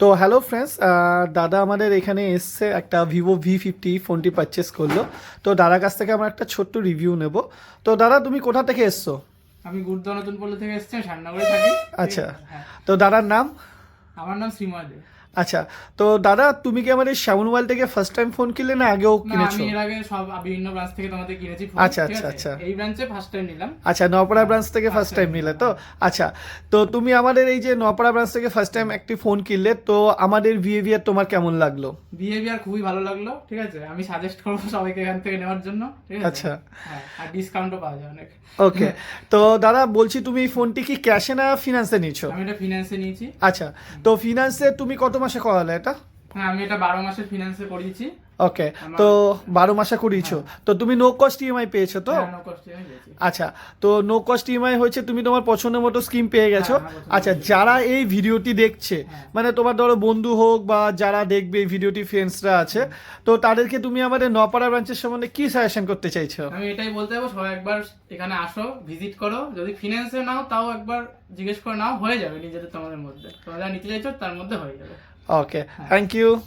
তো hello friends, দাদা আমাদের এখানে এসছে একটা ভিভো V50 ফোনটি পারচেস করলো। তো দাদার কাছ থেকে আমরা একটা ছোট্ট রিভিউ নেব। তো দাদা, তুমি কোথা থেকে এসছো? আমি গুরুত্ব নতুন পল্লী থেকে এসেছি, আমি শ্যামনগরে থাকি। আচ্ছা, হ্যাঁ, তো দাদার নাম? আমার নাম শ্রীময় দে। আচ্ছা, তো দাদা তুমি কি আমাদের শ্যামল মোবাইল থেকে ফার্স্ট টাইম ফোন কিনলে না আগেও না, কিনেছো? আমি এর আগে সব বিভিন্ন ব্রাঞ্চ থেকে তোমাদের কিনেছি ফোন, আচ্ছা ঠিক আচ্ছা আছে? আচ্ছা এই ব্রাঞ্চে ফার্স্ট টাইম নিলাম। আচ্ছা, নপাড়া ব্রাঞ্চ থেকে First ফার্স্ট টাইম time নিলে নিলাম, তো? হ্যাঁ। আচ্ছা, তো তুমি আমাদের এই যে নপাড়া ব্রাঞ্চ থেকে ফার্স্ট টাইম একটি ফোন কিনলে, তো আমাদের বিহেভিয়ার তোমার কেমন লাগলো? বিহেভিয়ার খুবই ভালো লাগলো, ঠিক আছে? আমি সাজেস্ট করবো সবাইকে এখান থেকে নেওয়ার জন্য, ঠিক আছে? আচ্ছা, হ্যাঁ, আর ডিসকাউন্টও পাওয়া যায় অনেক। ওকে। তো দাদা বলছি, তুমি এই ফোনটি কি ক্যাশে না ফিনান্সে নিয়েছো? আমি এটা ফিনান্সে নিয়েছি। আচ্ছা, তো ফিনান্সে তুমি কত মাসে করালে এটা? হ্যাঁ, আমি এটা 12 মাসের ফিনান্সে করিয়েছি। ওকে, আমার- তো 12 মাসে করিয়েছো। তো তুমি নো কস্ট ইএমআই পেয়েছো তো? হ্যাঁ, no cost এ আমি পেয়েছি। আচ্ছা, তো নো কস্ট ইএমআই হয়েছে, তুমি তোমার পছন্দের মতো স্কিম পেয়ে গেছো। হ্যাঁ, আমার পছন্দের আচ্ছা, মতো যারা এই ভিডিওটি দেখছে, হ্যাঁ। মানে তোমার ধরো বন্ধু হোক বা যারা দেখবে এই ভিডিওটি ফ্রেন্ডসরা আছে, তো তাদেরকে তুমি আমাদের নপাড়া ব্রাঞ্চের সম্বন্ধে কি সাজেশন করতে চাইছো? আমি এটাই বলতে যাবো, সবাই একবার এখানে আসো, ভিজিট করো। যদি ফিনান্সে নাও তাও একবার জিজ্ঞেস করে নাও, হয়ে যাবে নিজেদের তোমাদের মধ্যে। তোমরা যা নিতে চাইছো তার মধ্যে হয়ে যাবে। ওকে, থ্যাংক ইউ।